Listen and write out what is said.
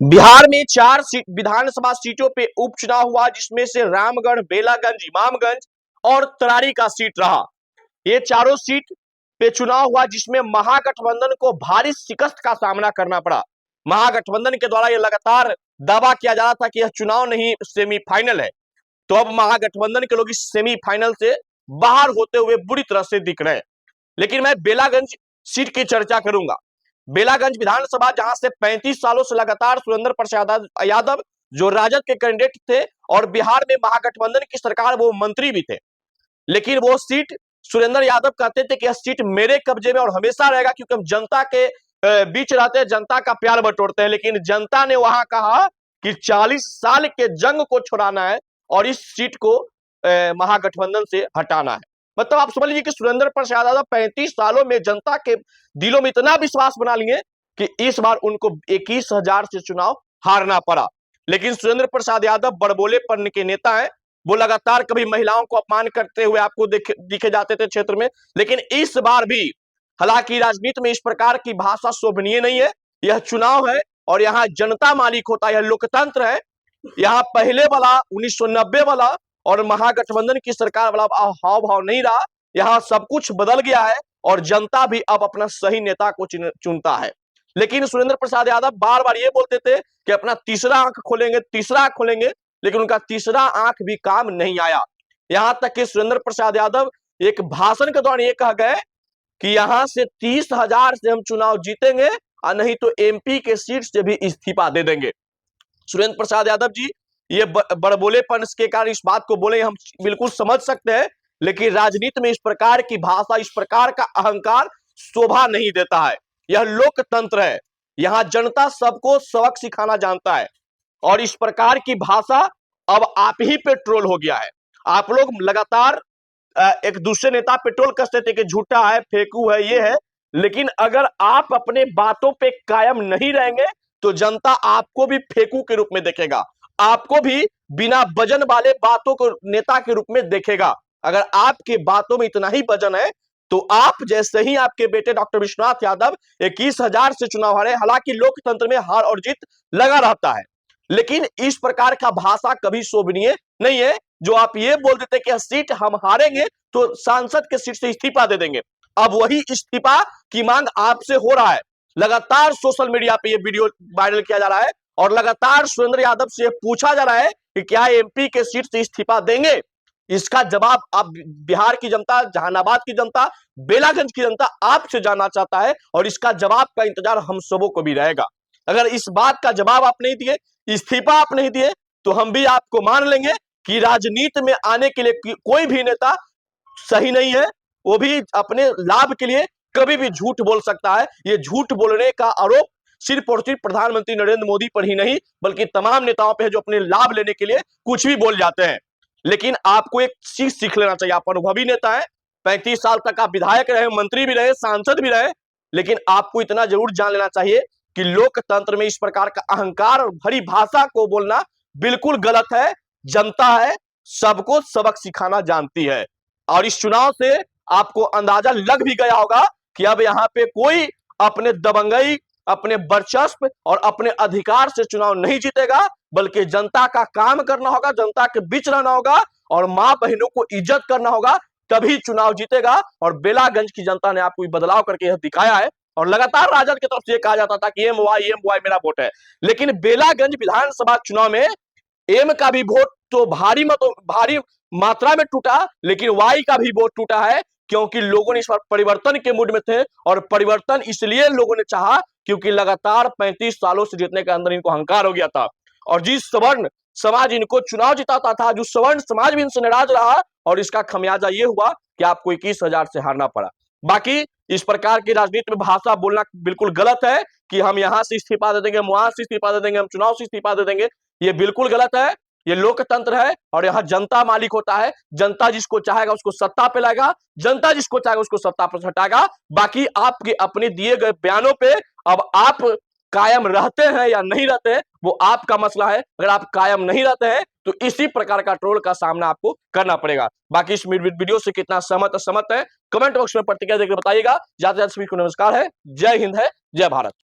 बिहार में 4 विधानसभा सीटों पे उपचुनाव हुआ, जिसमें से रामगढ़, बेलागंज, इमामगंज और तरारी का सीट रहा। ये चारों सीट पे चुनाव हुआ, जिसमें महागठबंधन को भारी शिकस्त का सामना करना पड़ा। महागठबंधन के द्वारा ये लगातार दावा किया जा रहा था कि यह चुनाव नहीं सेमीफाइनल है, तो अब महागठबंधन के लोग इस सेमीफाइनल से बाहर होते हुए बुरी तरह से दिख रहे हैं। लेकिन मैं बेलागंज सीट की चर्चा करूंगा। बेलागंज विधानसभा, जहां से 35 सालों से लगातार सुरेंद्र प्रसाद यादव जो राजद के कैंडिडेट थे और बिहार में महागठबंधन की सरकार, वो मंत्री भी थे, लेकिन वो सीट सुरेंद्र यादव कहते थे कि यह सीट मेरे कब्जे में और हमेशा रहेगा, क्योंकि हम जनता के बीच रहते हैं, जनता का प्यार बटोरते हैं। लेकिन जनता ने वहां कहा कि 40 साल के जंग को छुड़ाना है और इस सीट को महागठबंधन से हटाना है। मतलब आप समझ लीजिए कि सुरेंद्र प्रसाद यादव 35 सालों में जनता के दिलों में इतना विश्वास बना लिए कि इस बार उनको 21,000 से चुनाव हारना पड़ा। लेकिन सुरेंद्र प्रसाद यादव बड़बोलेपन के नेता है। वो लगातार कभी महिलाओं को अपमान करते हुए आपको दिखे जाते थे क्षेत्र में, लेकिन इस बार भी, हालांकि राजनीति में इस प्रकार की भाषा शोभनीय नहीं है। यह चुनाव है और यहाँ जनता मालिक होता है, यह लोकतंत्र है। यहाँ पहले वाला 1990 वाला और महागठबंधन की सरकार वाला हाव भाव नहीं रहा। यहाँ सब कुछ बदल गया है और जनता भी अब अपना सही नेता को चुनता है। लेकिन सुरेंद्र प्रसाद यादव बार बार ये बोलते थे कि अपना तीसरा आंख खोलेंगे, तीसरा आंख खोलेंगे, लेकिन उनका तीसरा आंख भी काम नहीं आया। यहां तक कि सुरेंद्र प्रसाद यादव एक भाषण के दौरान ये कह गए कि यहां से 30,000 से हम चुनाव जीतेंगे और नहीं तो एमपी के सीट से भी इस्तीफा दे देंगे। सुरेंद्र प्रसाद यादव जी ये बड़बोलेपन के कारण इस बात को बोले, हम बिल्कुल समझ सकते हैं, लेकिन राजनीति में इस प्रकार की भाषा, इस प्रकार का अहंकार शोभा नहीं देता है। यह लोकतंत्र है, यहाँ जनता सबको सबक सिखाना जानता है और इस प्रकार की भाषा अब आप ही पे ट्रोल हो गया है। आप लोग लगातार एक दूसरे नेता पे ट्रोल करते थे कि झूठा है, फेंकू है, ये है, लेकिन अगर आप अपने बातों पे कायम नहीं रहेंगे तो जनता आपको भी फेंकू के रूप में देखेगा, आपको भी बिना वजन वाले बातों को नेता के रूप में देखेगा। अगर आपके बातों में इतना ही वजन है तो आप जैसे ही आपके बेटे डॉक्टर विश्वनाथ यादव 21,000 से चुनाव हारे, हालांकि लोकतंत्र में हार और जीत लगा रहता है, लेकिन इस प्रकार का भाषा कभी शोभनीय नहीं है। जो आप ये बोल देते कि सीट हम हारेंगे तो सांसद के सीट से इस्तीफा दे देंगे, अब वही इस्तीफा की मांग आपसे हो रहा है। लगातार सोशल मीडिया पे ये वीडियो वायरल किया जा रहा है और लगातार सुरेंद्र यादव से पूछा जा रहा है कि क्या एमपी के सीट से इस्तीफा देंगे। इसका जवाब आप बिहार की जनता, जहानाबाद की जनता, बेलागंज की जनता आपसे जानना चाहता है और इसका जवाब का इंतजार हम सबों को भी रहेगा। अगर इस बात का जवाब आप नहीं दिए, इस्तीफा आप नहीं दिए, तो हम भी आपको मान लेंगे कि राजनीति में आने के लिए कोई भी नेता सही नहीं है। वो भी अपने लाभ के लिए कभी भी झूठ बोल सकता है। ये झूठ बोलने का आरोप सिर्फ और सिर्फ प्रधानमंत्री नरेंद्र मोदी पर ही नहीं, बल्कि तमाम नेताओं पे है जो अपने लाभ लेने के लिए कुछ भी बोल जाते हैं। लेकिन आपको एक चीज सीख लेना चाहिए, आप अनुभवी नेता है, 35 साल तक आप विधायक रहे, मंत्री भी रहे, सांसद भी रहे, लेकिन आपको इतना जरूर जान लेना चाहिए कि लोकतंत्र में इस प्रकार का अहंकार और भरी भाषा को बोलना बिल्कुल गलत है। जनता है, सबको सबक सिखाना जानती है और इस चुनाव से आपको अंदाजा लग भी गया होगा कि अब यहाँ पे कोई अपने दबंगई, अपने वर्चस्व और अपने अधिकार से चुनाव नहीं जीतेगा, बल्कि जनता का काम करना होगा, जनता के बीच रहना होगा और मां बहनों को इज्जत करना होगा, तभी चुनाव जीतेगा। और बेलागंज की जनता ने आपको बदलाव करके यह दिखाया है और लगातार राजद की तरफ से यह कहा जाता था कि एम वाई मेरा वोट है, लेकिन बेलागंज विधानसभा चुनाव में एम का भी वोट तो भारी मात्रा में टूटा, लेकिन वाई का भी वोट टूटा है, क्योंकि लोगों ने इस बार परिवर्तन के मूड में थे और परिवर्तन इसलिए लोगों ने चाहा क्योंकि लगातार 35 सालों से जीतने के अंदर इनको अहंकार हो गया था और जिस सवर्ण समाज इनको चुनाव जिताता था, जो सवर्ण समाज भी इनसे नाराज रहा और इसका खमियाजा ये हुआ कि आपको 21,000 से हारना पड़ा। बाकी इस प्रकार की राजनीति में भाषा बोलना बिल्कुल गलत है कि हम यहां से इस्तीफा दे देंगे, हम वहां से इस्तीफा दे देंगे, हम चुनाव से इस्तीफा दे देंगे, ये बिल्कुल गलत है। ये लोकतंत्र है और यहाँ जनता मालिक होता है। जनता जिसको चाहेगा उसको सत्ता पे लाएगा, जनता जिसको चाहेगा उसको सत्ता पर हटाएगा। बाकी आपके अपने दिए गए बयानों पे अब आप कायम रहते हैं या नहीं रहते हैं वो आपका मसला है। अगर आप कायम नहीं रहते हैं तो इसी प्रकार का ट्रोल का सामना आपको करना पड़ेगा। बाकी इस वीडियो से कितना सहमत है कमेंट बॉक्स में प्रतिक्रिया देकर बताइएगा। ज्यादा से ज्यादा सभी को नमस्कार है, जय हिंद है, जय भारत।